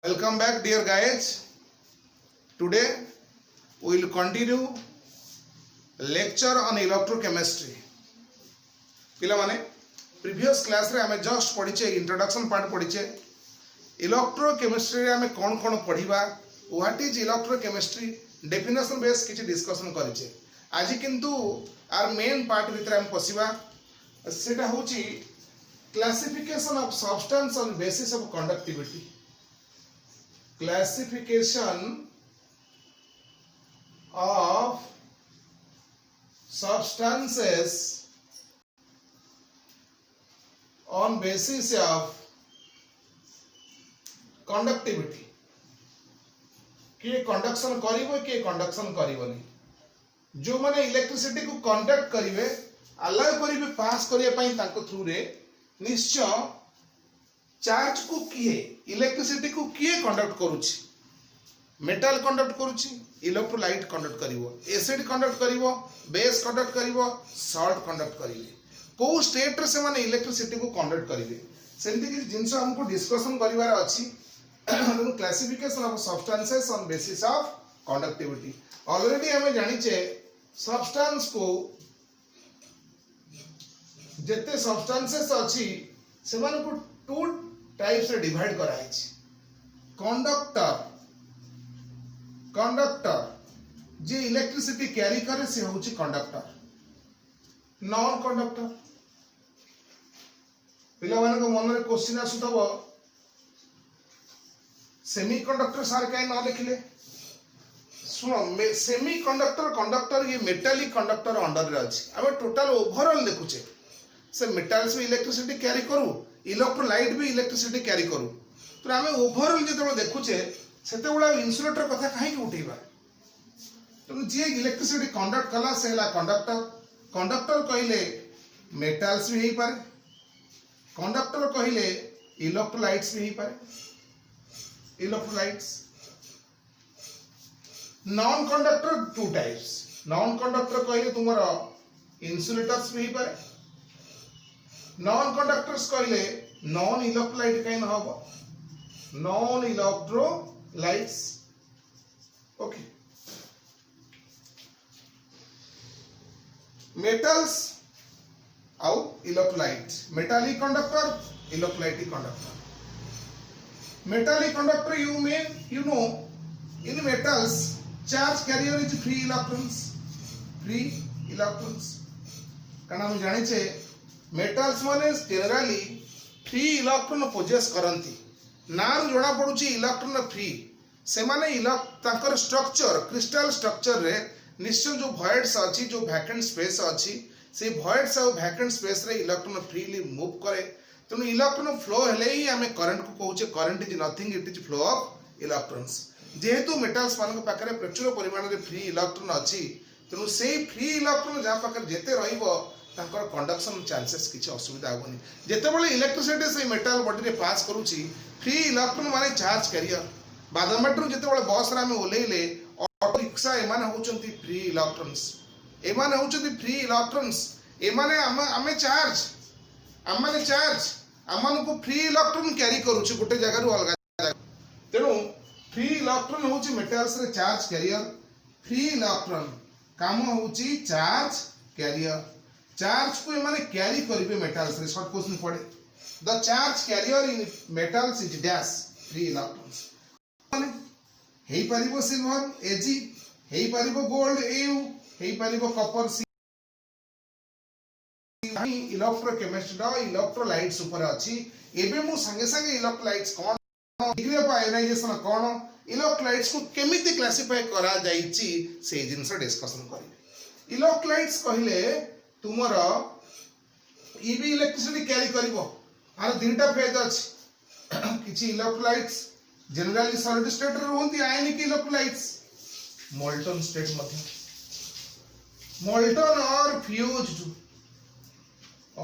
Welcome back, dear guys. Today we will continue lecture on electrochemistry. पिला माने previous class रे हमें just पढ़िचे introduction part पढ़िचे electrochemistry रे हमें कौन कौन पढ़िबा what is electrochemistry definition base किछि discussion करिचे आज किंतु आर मेन पार्ट भितर हम पसिबा सेटा होची classification of substance on basis of conductivity. Classification of substances on basis of conductivity. किए कंडक्शन करिवो किए कंडक्शन करिवोनी जो माने इलेक्ट्रिसिटी को कंडक्ट करिवे अलाउ करिवे पास करिया पई ताको थ्रू रे निश्चय चार्ज को किए इलेक्ट्रिसिटी को किए कंडक्ट करूची मेटल कंडक्ट करूची इलेक्ट्रोलाइट कंडक्ट करिवो एसिड कंडक्ट करिवो बेस कंडक्ट करिवो सॉल्ट कंडक्ट करिवे को स्टेट रे से माने इलेक्ट्रिसिटी को कंडक्ट करिवे सेंति कि जिंस हमको डिस्कशन करिवार अछि classification of substances on basis of conductivity already हमें जानि छे सब्सटेंस को जेते सब्सटेंसेस अछि से माने को टू टाइप्स रे डिवाइड करा है कंडक्टर जे इलेक्ट्रिसिटी कैरी करे से होची कंडक्टर नॉन कंडक्टर पिला माने को मन रे क्वेश्चन आसुतबो सेमीकंडक्टर सार काई न लिखले सुनो सेमीकंडक्टर कंडक्टर ये मेटालिक कंडक्टर अंडर रे अछि अब टोटल ओवरऑल देखुचे से मेटल्स भी इलेक्ट्रिसिटी कैरी करू इलेक्ट्रोलाइट भी इलेक्ट्रिसिटी कैरी करू तो आम ओभरऑल जो देखुचे से इन्सुलेटर कथा कहीं उठेबा तो जी इलेक्ट्रिसिटी कंडक्ट कला से हला कंडक्टर कंडक्टर कहले मेटल्स भी हो पारे कंडक्टर कहले इलेक्ट्रोलाइट्स भी हो पारे electrolytes non conductor two types non conductor कहले तुमरा इन्सुलेटर्स भी हो पारे नॉन कंडक्टर्स कहले नॉन इलेक्ट्रोलाइट कहीं हबो नॉन इलेक्ट्रोलाइट्स ओके मेटल्स आउ electrolyte metallic conductor electrolytic conductor metallic conductor you know in metals charge carrier is free electrons कारण हम जानि छे मेटल्स माने जनरली फ्री इलेक्ट्रॉन पोजेस करंती नाम जोड़ा पड़ुची इलेक्ट्रॉन फ्री से माने ताकर स्ट्रक्चर क्रिस्टल स्ट्रक्चर रे निश्चय जो वॉइड्स अछि जो वैकेंट स्पेस अछि से वॉइड्स और वैकेंट स्पेस रे इलेक्ट्रॉन फ्रीली मूव करे तनु इलेक्ट्रॉन फ्लो हेले ही हमें करंट को कहूचे current is nothing it is flow of electrons जेहेतु मेटल्स मान पाखरे प्रचुर परिमाण रे फ्री इलेक्ट्रॉन अछि तनु से फ्री इलेक्ट्रॉन जा पाखरे जेते रहिबो तांकर कंडक्शन चांसेस किछ असुविधा होबनी जेतेबेले इलेक्ट्रिसिटी से मेटल बॉडी रे पास करूची फ्री इलेक्ट्रॉन माने चार्ज कैरियर बादामटरू जेतेबेले बस रे हम ओलेइले ऑटो रिक्शा एमाने होचंती फ्री इलेक्ट्रॉन्स एमाने होचंती फ्री इलेक्ट्रॉन्स एमाने आमे चार्ज आमाने चार्ज आमान को फ्री इलेक्ट्रॉन कैरी करूची गोटे जगह रु अलगा तेनु फ्री इलेक्ट्रॉन होची मेटल्स रे चार्ज कैरियर फ्री इलेक्ट्रॉन काम होची चार्ज कैरियर चार्ज को माने कैरी करिवे मेटल्स रे शॉर्ट क्वेश्चन पड़े the charge carrier in metals is dash free electrons माने हेई परिबो सिल्वर एजी हेई परिबो गोल्ड एयू हेई परिबो कॉपर सी ही इलेक्ट्रोकेमिस्ट्री द इलेक्ट्रोलाइट्स ऊपर अछि एबे मु संगे संगे इलेक्ट्रोलाइट्स कोन डिग्री ऑफ आयोनाइजेशन कोन इलेक्ट्रोलाइट्स को केमिति क्लासिफाई करा जाईची से जिंस डिस्कशन करिवे इलेक्ट्रोलाइट्स कहिले तुमर ईबी इलेक्ट्रिसिटी कैरी करिवो आर तीनटा फेज अछि किछि इलेक्ट्रोलाइट्स जनरली सॉलिड स्टेट रे होंती आयनिक इलेक्ट्रोलाइट्स मोल्टन स्टेट मध्ये मोल्टन और फ्यूज्ड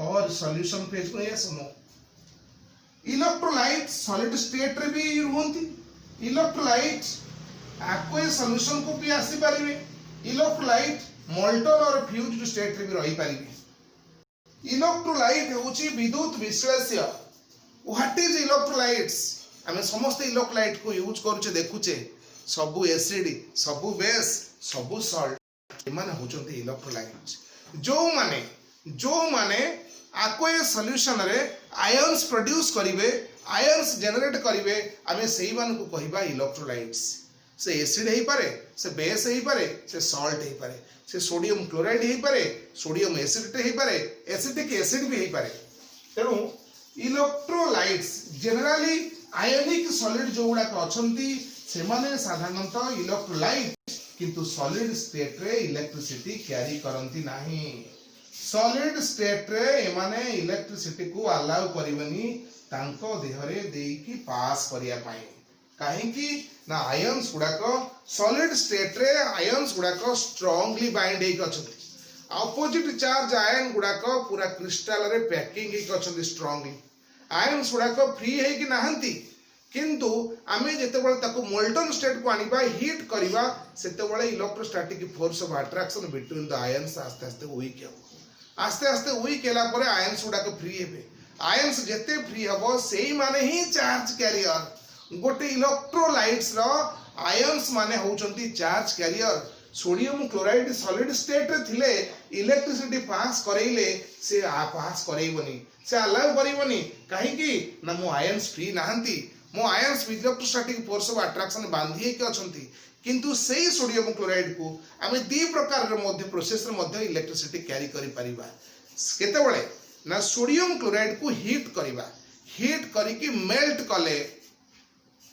और सॉल्यूशन फेज को ये सुनो इलेक्ट्रोलाइट सॉलिड स्टेट रे भी होंती इलेक्ट्रोलाइट एक्वस सॉल्यूशन को भी आसी परिवे इलेक्ट्रोलाइट मोल्टन और फ्यूज्ड स्टेट रे भी रही परिवे इलेक्ट्रोलाइट होची विद्युत विश्लेष्य व्हाट इज इलेक्ट्रोलाइट्स आमे समस्त इलेक्ट्रोलाइट को यूज करूचे देखुचे सबु एसिड सबु बेस सबु सॉल्ट एमाने होचंती इलेक्ट्रोलाइट जो माने आको ए सॉल्यूशन रे आयन्स प्रोड्यूस करिवे आयन्स जनरेट करिवे आमे सेही मान को कहिबा इलेक्ट्रोलाइट्स से एसिड हेई पारे से बेस हेई पारे से सॉल्ट हेई पारे से सोडियम क्लोराइड हेई पारे सोडियम एसिड हेई पारे एसिटिक एसिड भी हेई पारे तेनु इलेक्ट्रोलाइट्स जनरली आयनिक सॉलिड जो गुडा अछंती से माने साधारणतः इलेक्ट्रोलाइट किंतु सॉलिड स्टेट रे इलेक्ट्रिसिटी कैरी करंती नाही सॉलिड स्टेट रे एमाने इलेक्ट्रिसिटी को अलाउ करिवनी तांको देहरे देकी पास करिया पाए काहे कि ना आयन्स गुडाक सॉलिड स्टेट रे आयन्स गुडाक स्ट्रांगली बाइंड हेक अछंती ऑपोजिट चार्ज आयन गुडाक पूरा क्रिस्टल रे पैकिंग हेक अछंती स्ट्रांगली आयन्स गुडाक फ्री हे कि नाहंती किंतु आमे जेतेबेले ताको मोल्टन स्टेट को आनिबा हीट करिबा सेतेबेले electrostatic force of attraction between the ions आस्ते आस्ते वीक हेबो आस्ते आस्ते वीक हेला परे आयन्स गुडाक फ्री हेबे आयन्स जेते फ्री हबो सेही माने ही चार्ज कैरियर गोटे इलेक्ट्रोलाइट्स रो आयन्स माने होचंती charge carrier sodium chloride solid state रे थिले इलेक्ट्रिसिटी पास करेइले से पास करेइबनी से अलाउ करिवनी काहे कि ना मो आयन्स फ्री नाहंती मो ions electrostatic force of attraction बांधी के अछंती किंतु सेही सोडियम क्लोराइड को आमे दी प्रकार रे मध्य प्रोसेस रे मध्य इलेक्ट्रिसिटी कैरी करि परिबा केतेबेले ना सोडियम क्लोराइड को हीट करिबा हीट करी कि मेल्ट कले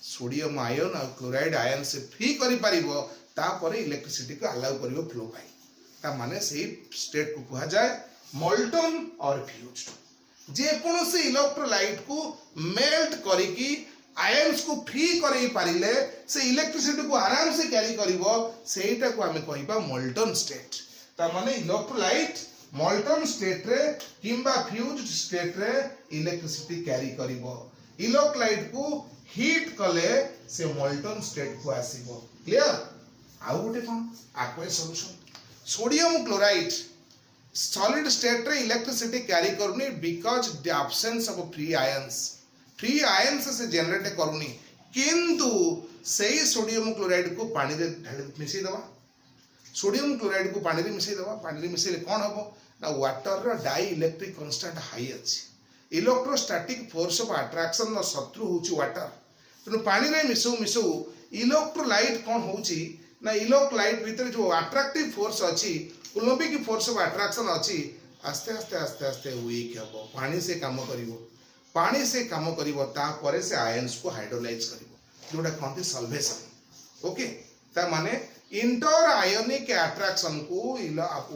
सोडियम आयन और क्लोराइड आयन से फ्री करि परिबो तापरे इलेक्ट्रिसिटी को अलाउ करिवो फ्लो पाई ता माने सेही स्टेट को कहा जाय मोल्टन और फ्यूज्ड जे कोनोसी इलेक्ट्रोलाइट को मेल्ट करी कि आयन्स को फ्री करै पारिले से इलेक्ट्रिसिटी को आराम से कैरी करिवो सेहीटा को हमें कहिबा मोल्टन स्टेट ता माने इलेक्ट्रोलाइट मोल्टन स्टेट रे किंबा फ्यूज्ड स्टेट रे इलेक्ट्रिसिटी कैरी करिवो इलेक्ट्रोलाइट को हीट कले से मोल्टन स्टेट को आसीबो क्लियर आउ गोटे कोन aqueous solution sodium chloride solid state रे इलेक्ट्रिसिटी कैरी करूनी because the absence of free ions से जनरेट करूनी किंतु सेही सोडियम क्लोराइड को पानी रे मिसई दवा सोडियम क्लोराइड को पानी रे मिसई दवा पानी रे मिसैले कोन हबो ना वाटर रो डाई इलेक्ट्रिक कांस्टेंट हाई अछि इलेक्ट्रोस्टैटिक फोर्स ऑफ अट्रैक्शन नो शत्रु होची वाटर तेनु पानी रे मिसो इलेक्ट्रोलाइट कोन होची ना इलेक्ट्रोलाइट भीतर जो अट्रैक्टिव फोर्स अछि कूलम्बिक फोर्स ऑफ अट्रैक्शन अछि आस्ते आस्ते आस्ते आस्ते वीक हबो पानी से काम करिवो तापरे से आयन्स को हाइड्रोलाइज करिवो जोटा कहते सल्वेशन ओके ता माने इंटर आयनिक अट्रैक्शन को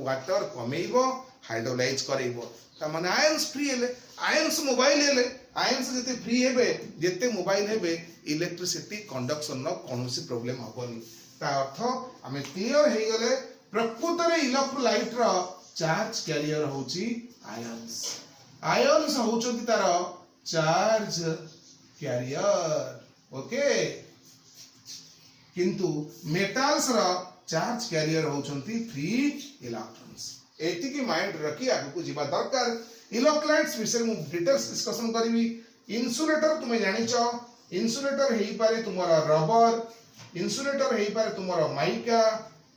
वाटर कमेइबो हाइड्रोलाइज करेइबो ता माने आयन्स फ्री हेले आयन्स मोबाइल हेले आयन्स जते फ्री हेबे जते मोबाइल हेबे इलेक्ट्रिसिटी कंडक्शन नो कोनोसी प्रॉब्लम हबोनी ता अर्थ हमें क्लियर हे गले प्रकृत रे इलेक्ट्रोलाइट रो चार्ज कैरियर होची आयन्स होचंती तार चार्ज कैरियर ओके किंतु मेटल्स रो चार्ज कैरियर होचंती फ्री इलेक्ट्रॉन्स एति की माइंड रखी आगु को जीवा दरकार इलेक्ट्रोलाइट्स विषय मु डिटेल्स डिस्कशन करिवि इन्सुलेटर तुमे जानिचो इन्सुलेटर हेई पारे तुमरा रबर इन्सुलेटर हेई पारे तुमरा माइका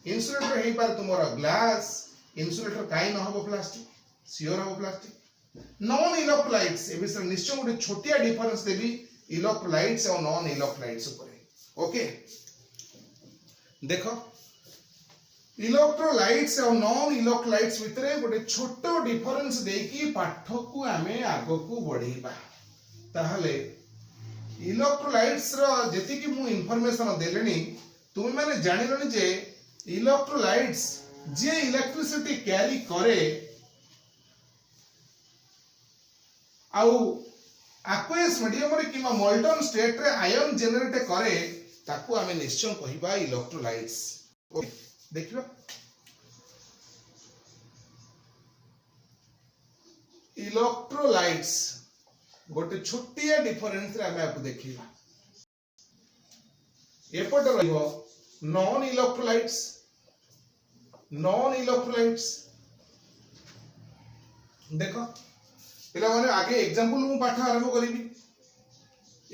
इन्सुलेटर हेई पारे तुमरा ग्लास इन्सुलेटर काई न हबो प्लास्टिक सियोर हबो प्लास्टिक नॉन इलेक्ट्रोलाइट्स ए विषय निश्चय गोटे छोटिया डिफरेंस देबी इलेक्ट्रोलाइट्स और नॉन इलेक्ट्रोलाइट्स ऊपर ओके देखो इलेक्ट्रोलाइट्स और नॉन इलेक्ट्रोलाइट्स भितरे गोटे छोटो डिफरेंस देकी पाठ को आमे आगो को बढ़ेबा ताहले इलेक्ट्रोलाइट्स रो जेति कि मु इंफॉर्मेशन देलेनी तुम माने जानिलनी जे इलेक्ट्रोलाइट्स जे इलेक्ट्रिसिटी कैरी करे आउ aqueous मीडियम रे किमा मोल्टन स्टेट रे आयन जनरेट करे ताकू आमे निश्चय कहिबा इलेक्ट्रोलाइट्स ओके देखिबा इलेक्ट्रोलाइट्स गोटे छोटिया डिफरेंस रे आमे आपको देखिबा एपट रहिबो नॉन इलेक्ट्रोलाइट्स देखो पिला माने आगे एग्जांपल मु पाठ आरंभ करिबी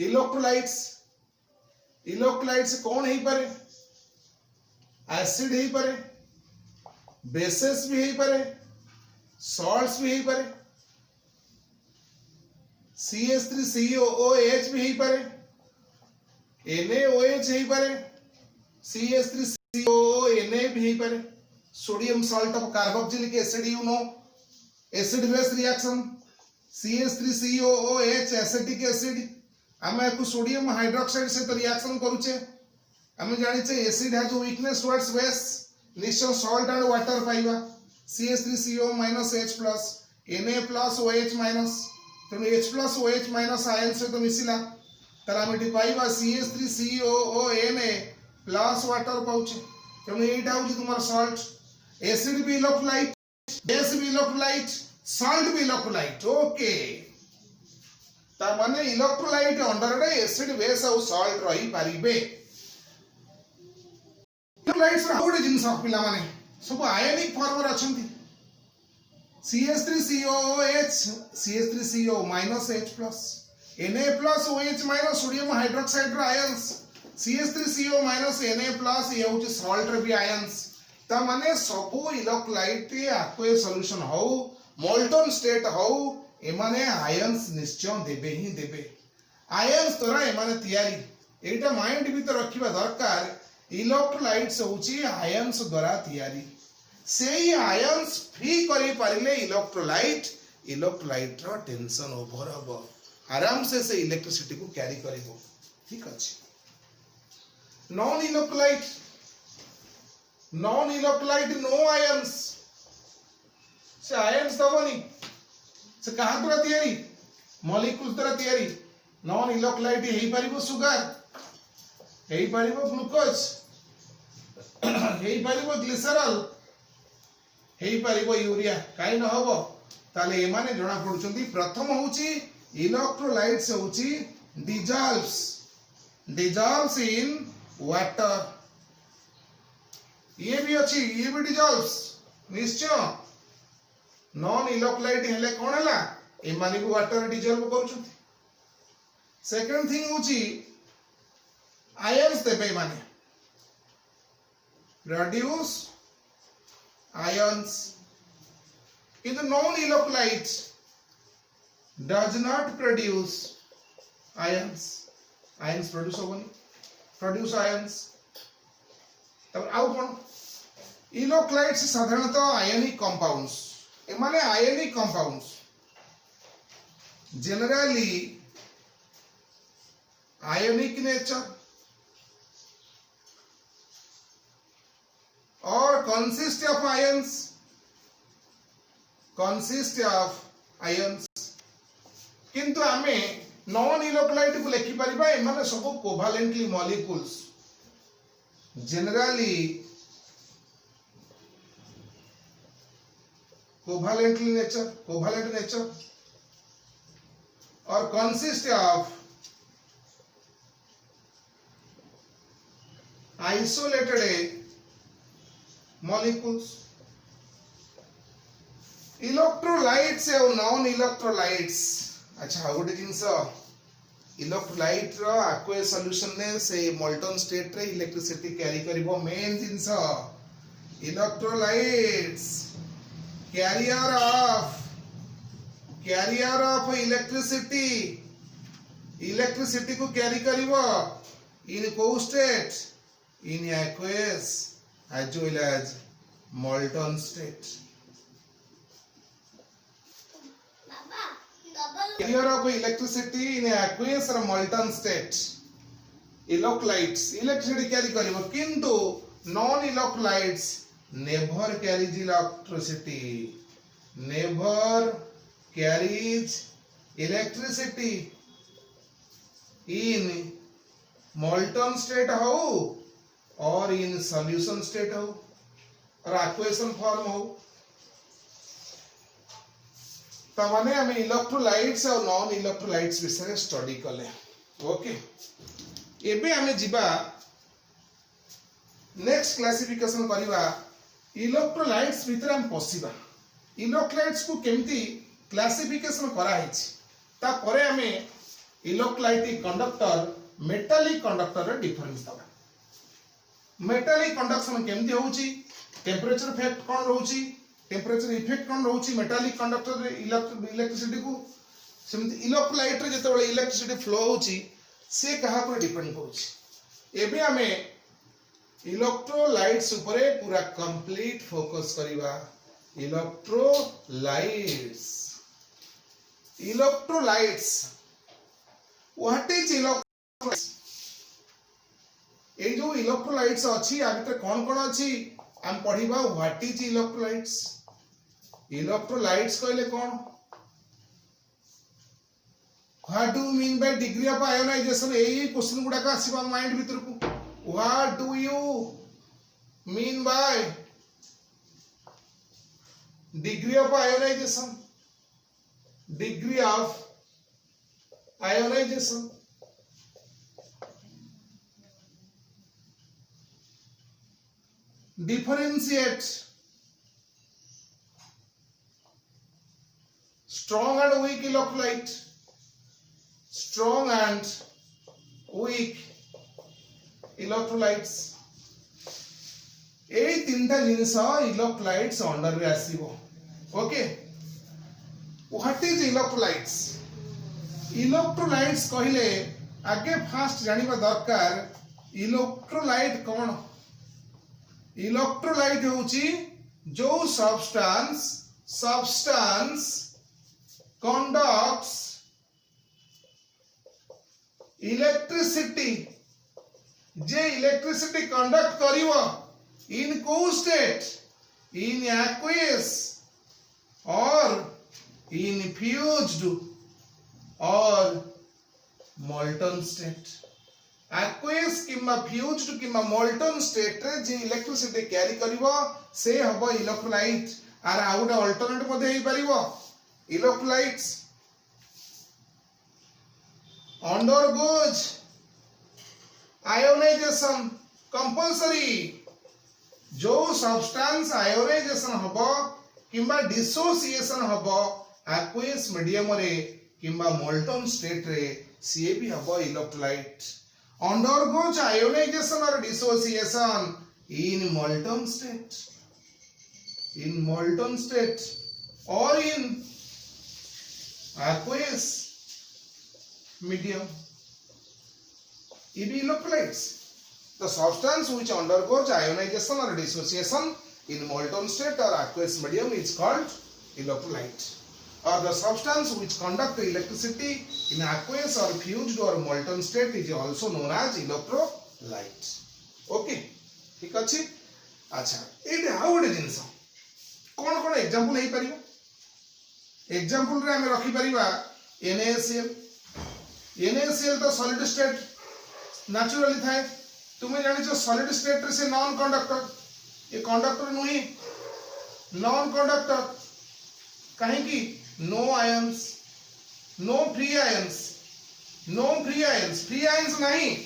इलेक्ट्रोलाइट्स इलेक्ट्रोलाइट्स कौन है पारे एसिड है पारे बेसेस भी है पारे सॉल्ट्स भी है पारे CH3COOH भी है पारे NaOH है पारे CH3COONA भी है पारे sodium salt of carboxylic acid you know acid base reaction CH3COOH acetic acid आमे को सोडियम हाइड्रोक्साइड से तो रिएक्शन करूचे आमे जानि छे acid has weakness towards base निश्चय सॉल्ट एंड वाटर पाइबा CH3CO H Na OH तेणु H आयन से तो मिसिला ताला आमे पाइबा CH3COONA वाटर पाउचे तेणु एटा होची तुमर सॉल्ट एसिड भी इलेक्ट्रोलाइट बेस भी इलेक्ट्रोलाइट सॉल्ट भी इलेक्ट्रोलाइट ओके ता माने इलेक्ट्रोलाइट अंडर रे एसिड बेस और सॉल्ट रही पारिबे इलेक्ट्रोलाइट्स राउड जिंस पिला माने सब आयनिक फॉर्म रे अछंती CH3COOH CH3CO H Na OH sodium hydroxide रे आयंस CH3CO Na ये होची सॉल्ट रे भी आयंस ता माने सब इलेक्ट्रोलाइट एक्वे सॉल्यूशन हो मोल्टन स्टेट हो एमाने आयंस निश्चय देबे ही देबे आयंस तोरा एमाने तयारी एटा माइंड भी तो रखिबा दरकार इलेक्ट्रोलाइट्स होची आयंस द्वारा तयारी सेही आयंस फ्री करी पारिले इलेक्ट्रोलाइट रो टेंशन ओवर हबो आराम से इलेक्ट्रिसिटी को कैरी करिवो ठीक अछि नॉन इलेक्ट्रोलाइट नो आयंस से आयंस दबनी से कहाँ द्वारा तैयारी मॉलिक्यूल्स द्वारा तैयारी नॉन इलेक्ट्रोलाइट हेई परिबो सुगर हेई परिबो ग्लूकोज हेई परिबो ग्लिसरॉल हेई परिबो यूरिया काई न हबो ताले एमाने जणा पडुचंती प्रथम होची इलेक्ट्रोलाइट्स होची डिजॉल्व्स इन वाटर ये भी अच्छी ये भी डिजॉल्व्स निश्चय नॉन इलेक्ट्रोलाइट हेले कोन हला ए माने को वाटर डिजॉल्व करूछंती सेकंड थिंग होची आयंस देबे माने produce ions in the non-electrolyte does not produce ions produce ions तब आउ कोन इलेक्ट्रोलाइट्स साधारणतः आयनिक कंपाउंड्स एमाने ionic compounds generally ionic nature और consist of ions किंतु आमे नॉन इलेक्ट्रोलाइट को लिखि परिबा एमाने सब covalently molecules generally covalent nature और consist of isolated molecules electrolytes और नॉन इलेक्ट्रोलाइट्स अच्छा गोटे जिंस इलेक्ट्रोलाइट रो एक्वे सॉल्यूशन ने से मोल्टन स्टेट रे इलेक्ट्रिसिटी कैरी करिवो मेन जिंस इलेक्ट्रोलाइट्स कैरियर ऑफ इलेक्ट्रिसिटी को कैरी करिवो इन को state in aqueous as well as molten state carrier of electricity in aqueous or molten state electrolytes electricity carry karibo kintu non electrolytes never carries electricity in molten state how और in solution state हो और equation form हो तमाने हमें electrolytes और non electrolytes विषय study कले okay एबे हमें जिबा नेक्स्ट क्लासिफिकेशन करिवा इलेक्ट्रोलाइट्स भीतर हम पसिबा इलेक्ट्रोलाइट्स को केमती क्लासिफिकेशन करा हिच ता परे हमें electrolytic conductor metallic conductor difference दबा मेटालिक कंडक्शन केमती होउची टेम्परेचर इफेक्ट कोन रहउची टेम्परेचर इफेक्ट कोन रहउची मेटालिक कंडक्टर रे इलेक्ट्रिसिटी को सेमती इलेक्ट्रोलाइट रे जते इलेक्ट्रिसिटी फ्लो होउची से कहा पर डिपेंड करूची एबे हमें इलेक्ट्रोलाइट्स ऊपर पूरा कंप्लीट फोकस करिवा इलेक्ट्रोलाइट्स व्हाट इज इलेक्ट्रोलाइट्स ए जो इलेक्ट्रोलाइट्स अछि आ भीतर कोन कोन अछि हम पढिबा व्हाट इज इलेक्ट्रोलाइट्स कहले कोन what do you mean by degree of ionization ए क्वेश्चन गुडा का आसीबा माइंड भीतर को what do you mean by degree of ionization differentiate strong and weak electrolyte strong and weak electrolytes ए तीनटा जिनिस इलेक्ट्रोलाइट्स अंडर रे आसीबो ओके व्हाट इज इलेक्ट्रोलाइट्स कहले आगे फास्ट जानिबा दरकार इलेक्ट्रोलाइट कोन इलेक्ट्रोलाइट होउची जो सब्सटेंस कंडक्ट्स इलेक्ट्रिसिटी जे इलेक्ट्रिसिटी कंडक्ट करिवो in cool state, in aqueous or infused or molten state. Aqueous किंबा fused किंबा molten state रे जे इलेक्ट्रिसिटी कैरी करिवो से हबो इलेक्ट्रोलाइट आर आउट अल्टरनेट मध्ये हे परिवो इलेक्ट्रोलाइट्स undergoes ionization compulsory जो सब्सटेंस आयोनाइजेशन हबो किंबा डिसोसिएशन हबो एक्वियस मीडियम रे किंबा मोल्टन स्टेट रे सी भी हबो इलेक्ट्रोलाइट अंडरगोज आयोनाइजेशन और डिसोसिएशन इन मोल्टन स्टेट और इन एक्वियस मीडियम ये भी electrolytes the substance which undergoes ionization or dissociation in molten state or aqueous medium is called electrolyte or the substance which conduct electricity in aqueous or fused or molten state is also known as electrolyte okay ठीक अछि अच्छा एटा how गोटे जिंस कोन कोन example हे परिबो example रे हम रखि परिबा NaCl तो solid state naturally थाए तुम्हें जानी छो सॉलिड स्टेट रे से नॉन कंडक्टर ये कंडक्टर नुही नॉन कंडक्टर कहीं की नो आयंस नो फ्री आयंस नहीं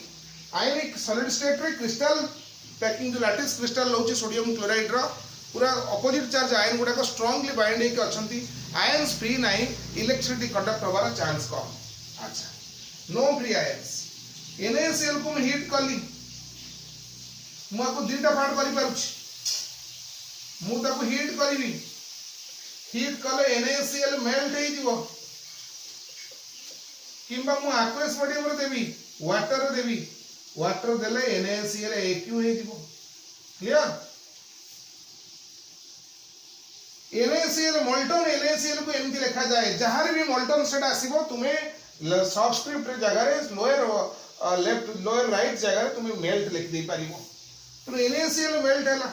आयनिक सॉलिड स्टेट रे क्रिस्टल पैकिंग जो लैटिस क्रिस्टल रहउची सोडियम क्लोराइड रो पूरा अपोजिट चार्ज आयन गुडा को स्ट्रांगली बाइंड हे के अछंती आयंस फ्री नहीं इलेक्ट्रिसिटी कंडक्ट होबार चांस कम अच्छा नो फ्री आयंस NaCl को हीट करली मुझे दुईटा पार्ट कर हीट करी हीट कले NaCl मेल्ट हो जिवो किंबा मु एक्वस मीडियम रे देबी वाटर देले NaCl AQ हो जिवो क्लियर NaCl मोल्टन NaCl को एमती लिखा जाए जहार भी मोल्टन स्टेट आसीबो तुमे सबस्क्रिप्ट रे जगह रे लोअर लेफ्ट लोअर राइट जगह रे तुमे मेल्ट लिख दे पारिबो तो NaCl मेल्ट हैला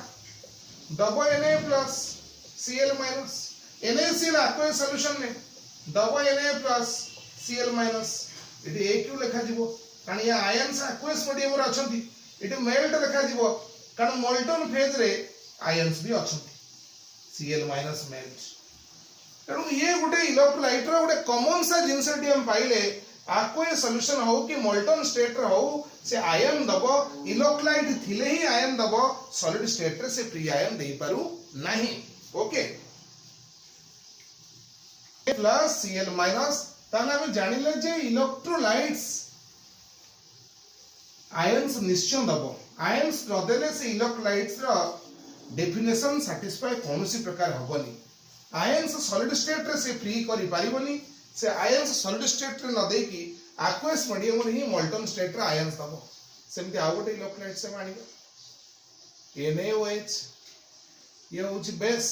double Na plus Cl minus NaCl aqueous solution में double Na plus Cl minus इटी AQ लिखा जिवो कारण या आयंस aqueous मीडियम रे अछंती इटी मेल्ट लिखा जिवो कारण मोल्टन फेज रे आयंस भी अछंती Cl माइनस मेल्ट तेणु ये गोटे इलेक्ट्रोलाइट रो गोटे कॉमन सा जिंसटी हम पाइले aqueous सॉल्यूशन हो कि मोल्टन स्टेट रे हो से आयन दबो इलेक्ट्रोलाइट थिले ही आयन दबो सॉलिड स्टेट रे से फ्री आयन दे पारु नहीं ओके प्लस Cl माइनस ताहले आमे जानिले जे इलेक्ट्रोलाइट्स आयंस निश्चय दबो आयंस न देले से इलेक्ट्रोलाइट्स रो डेफिनेशन सैटिस्फाई कोनोसी प्रकार हबनी आयंस सॉलिड स्टेट रे से फ्री करि पारिबनी से आयंस सॉलिड स्टेट रे न दे की एक्वस मीडियम रे ही मोल्टन स्टेट रे आयंस दबो सेमति आ गोटे इलेक्ट्रोलाइट से मानिबो NaOH ये होची बेस